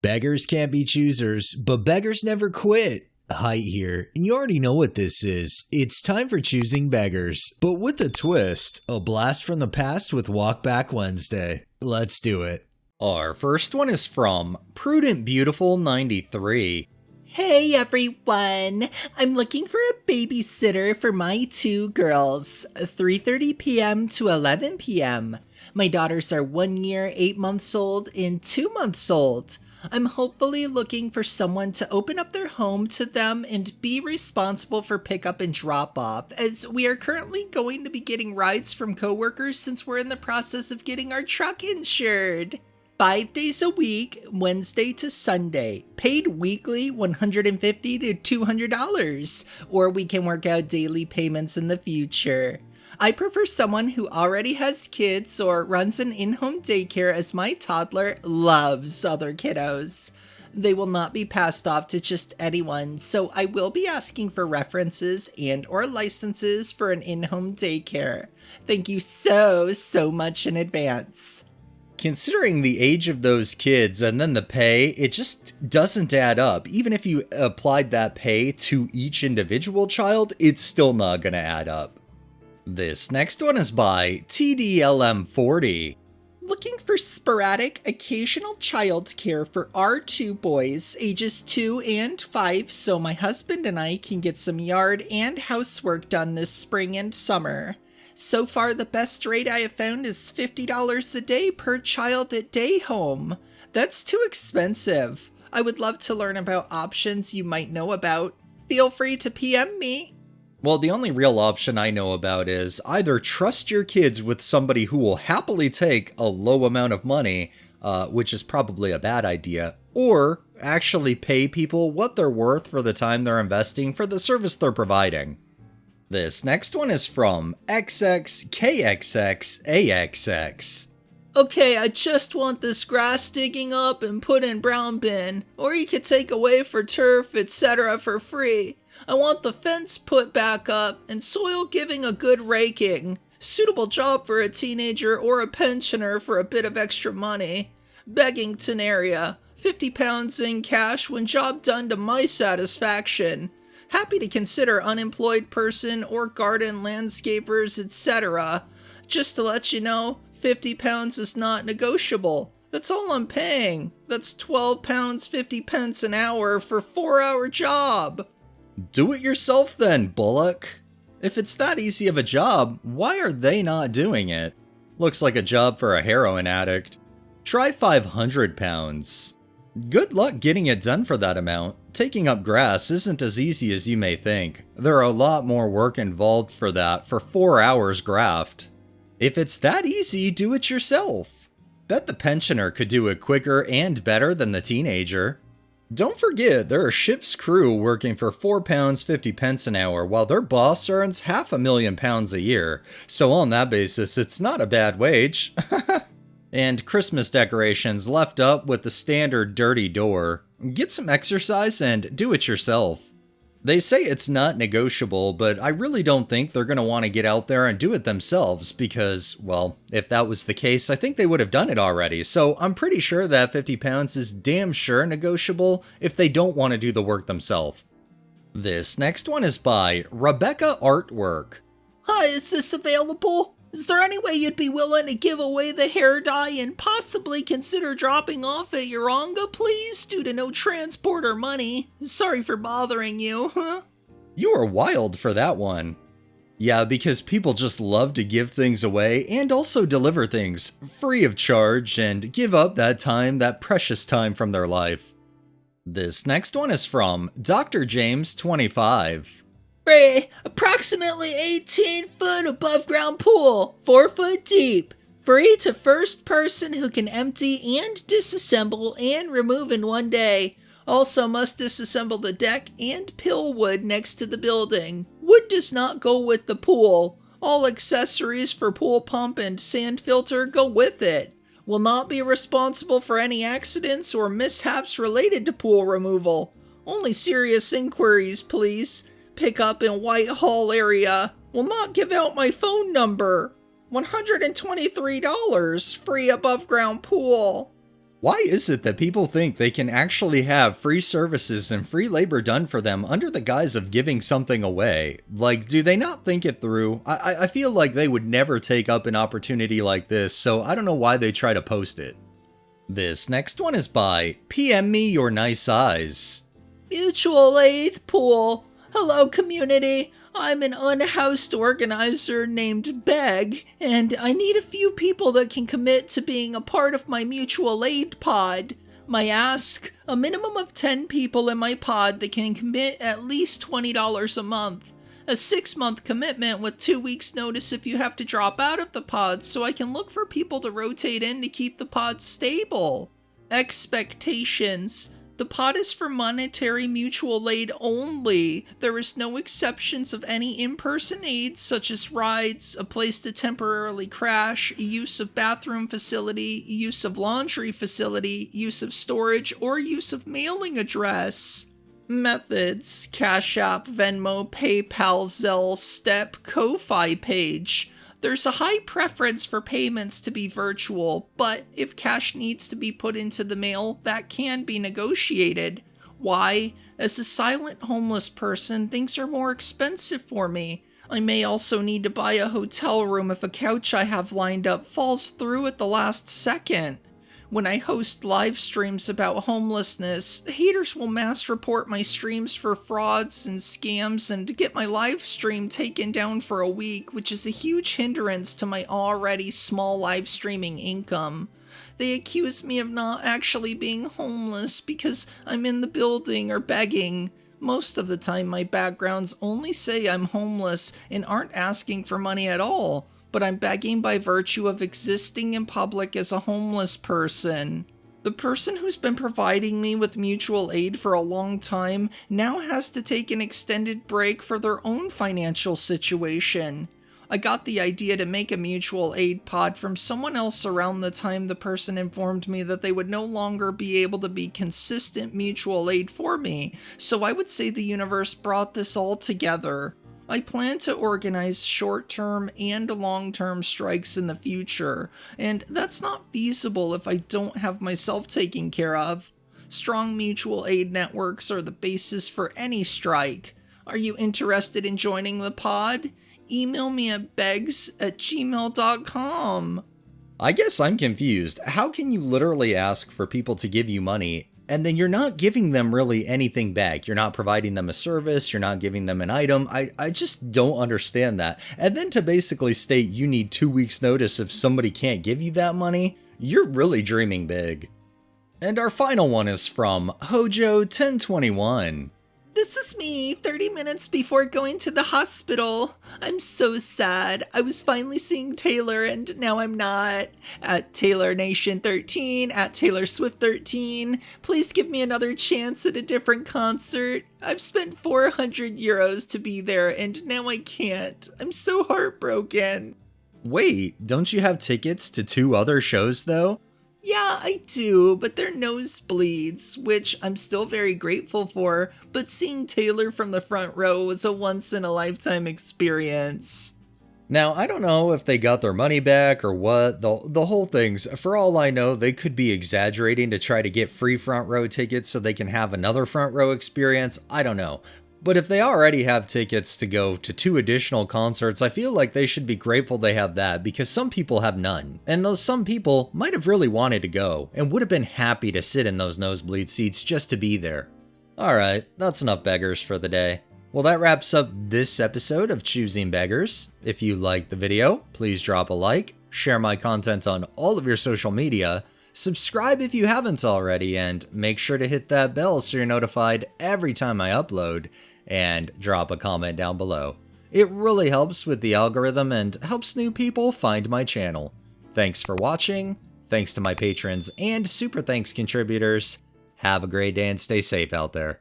Beggars can't be choosers, but beggars never quit. Height here, and you already know what this is. It's time for Choosing Beggars, but with a twist, a blast from the past with Walkback Wednesday. Let's do it. Our first one is from Prudent Beautiful 93. Hey everyone! I'm looking for a babysitter for my two girls, 3:30 p.m. to 11 p.m. My daughters are 1 year, 8 months old, and 2 months old. I'm hopefully looking for someone to open up their home to them and be responsible for pickup and drop off, as we are currently going to be getting rides from coworkers since we're in the process of getting our truck insured. 5 days a week, Wednesday to Sunday, paid weekly $150 to $200, or we can work out daily payments in the future. I prefer someone who already has kids or runs an in-home daycare, as my toddler loves other kiddos. They will not be passed off to just anyone, so I will be asking for references and or licenses for an in-home daycare. Thank you so much in advance. Considering the age of those kids and then the pay, it just doesn't add up. Even if you applied that pay to each individual child, it's still not gonna add up. This next one is by TDLM40. Looking for sporadic, occasional childcare for our two boys, ages 2 and 5, so my husband and I can get some yard and housework done this spring and summer. So far, the best rate I have found is $50 a day per child at day home. That's too expensive. I would love to learn about options you might know about. Feel free to PM me. Well, the only real option I know about is either trust your kids with somebody who will happily take a low amount of money, which is probably a bad idea, or actually pay people what they're worth for the time they're investing for the service they're providing. This next one is from XXKXXAXX. Okay, I just want this grass digging up and put in brown bin, or you could take away for turf, etc. for free. I want the fence put back up and soil giving a good raking. Suitable job for a teenager or a pensioner for a bit of extra money. Beggington area. 50 pounds in cash when job done to my satisfaction. Happy to consider unemployed person or garden landscapers, etc. Just to let you know, 50 pounds is not negotiable. That's all I'm paying. That's 12 pounds 50 pence an hour for a 4-hour job. Do it yourself then, Bullock. If it's that easy of a job, why are they not doing it? Looks like a job for a heroin addict. Try 500 pounds. Good luck getting it done for that amount. Taking up grass isn't as easy as you may think. There are a lot more work involved for that for 4 hours graft. If it's that easy, do it yourself. Bet the pensioner could do it quicker and better than the teenager. Don't forget, there are ship's crew working for 4 pounds 50 pence an hour while their boss earns £500,000 a year. So on that basis, it's not a bad wage. And Christmas decorations left up with the standard dirty door. Get some exercise and do it yourself. They say it's not negotiable, but I really don't think they're going to want to get out there and do it themselves because, well, if that was the case, I think they would have done it already. So I'm pretty sure that 50 pounds is damn sure negotiable if they don't want to do the work themselves. This next one is by Rebecca Artwork. Hi, is this available? Is there any way you'd be willing to give away the hair dye and possibly consider dropping off at Yoronga, please, due to no transport or money? Sorry for bothering you, huh? You are wild for that one. Yeah, because people just love to give things away and also deliver things free of charge and give up that time, that precious time from their life. This next one is from Dr. James 25. Approximately 18-foot above ground pool, 4 foot deep. Free to first person who can empty and disassemble and remove in 1 day. Also must disassemble the deck and pill wood next to the building. Wood does not go with the pool. All accessories for pool pump and sand filter go with it. Will not be responsible for any accidents or mishaps related to pool removal. Only serious inquiries, please. Pick up in Whitehall area. Will not give out my phone number. $123, free above ground pool. Why is it that people think they can actually have free services and free labor done for them under the guise of giving something away? Like, do they not think it through? I feel like they would never take up an opportunity like this, so I don't know why they try to post it. This next one is by PM Me Your Nice Eyes. Mutual aid pool. Hello, community. I'm an unhoused organizer named Beg, and I need a few people that can commit to being a part of my mutual aid pod. My ask, a minimum of 10 people in my pod that can commit at least $20 a month. A 6-month commitment with 2 weeks notice if you have to drop out of the pod so I can look for people to rotate in to keep the pod stable. Expectations. The pod is for monetary mutual aid only. There is no exceptions of any in-person aids such as rides, a place to temporarily crash, use of bathroom facility, use of laundry facility, use of storage, or use of mailing address. Methods: Cash App, Venmo, PayPal, Zelle, Step, Ko-Fi page. There's a high preference for payments to be virtual, but if cash needs to be put into the mail, that can be negotiated. Why? As a silent homeless person, things are more expensive for me. I may also need to buy a hotel room if a couch I have lined up falls through at the last second. When I host live streams about homelessness, haters will mass report my streams for frauds and scams and get my live stream taken down for a week, which is a huge hindrance to my already small live streaming income. They accuse me of not actually being homeless because I'm in the building or begging. Most of the time my backgrounds only say I'm homeless and aren't asking for money at all. But I'm begging by virtue of existing in public as a homeless person. The person who's been providing me with mutual aid for a long time now has to take an extended break for their own financial situation. I got the idea to make a mutual aid pod from someone else around the time the person informed me that they would no longer be able to be consistent mutual aid for me, so I would say the universe brought this all together. I plan to organize short-term and long-term strikes in the future, and that's not feasible if I don't have myself taken care of. Strong mutual aid networks are the basis for any strike. Are you interested in joining the pod? Email me at begs@gmail.com. I guess I'm confused. How can you literally ask for people to give you money and then you're not giving them really anything back? You're not providing them a service, you're not giving them an item. I just don't understand that. And then to basically state you need 2 weeks notice if somebody can't give you that money, you're really dreaming big. And our final one is from Hojo1021. This is me, 30 minutes before going to the hospital. I'm so sad. I was finally seeing Taylor and now I'm not. At TaylorNation13, at TaylorSwift13. Please give me another chance at a different concert. I've spent 400 euros to be there and now I can't. I'm so heartbroken. Wait, don't you have tickets to 2 other shows though? Yeah, I do, but they're nosebleeds, which I'm still very grateful for, but seeing Taylor from the front row was a once-in-a-lifetime experience. Now, I don't know if they got their money back or what, the whole thing's, for all I know, they could be exaggerating to try to get free front row tickets so they can have another front row experience, I don't know. But if they already have tickets to go to 2 additional concerts, I feel like they should be grateful they have that because some people have none. And those some people might have really wanted to go and would have been happy to sit in those nosebleed seats just to be there. Alright, that's enough beggars for the day. Well, that wraps up this episode of Choosing Beggars. If you liked the video, please drop a like, share my content on all of your social media, subscribe if you haven't already, and make sure to hit that bell so you're notified every time I upload, and drop a comment down below. It really helps with the algorithm and helps new people find my channel. Thanks for watching, thanks to my patrons and super thanks contributors. Have a great day and stay safe out there.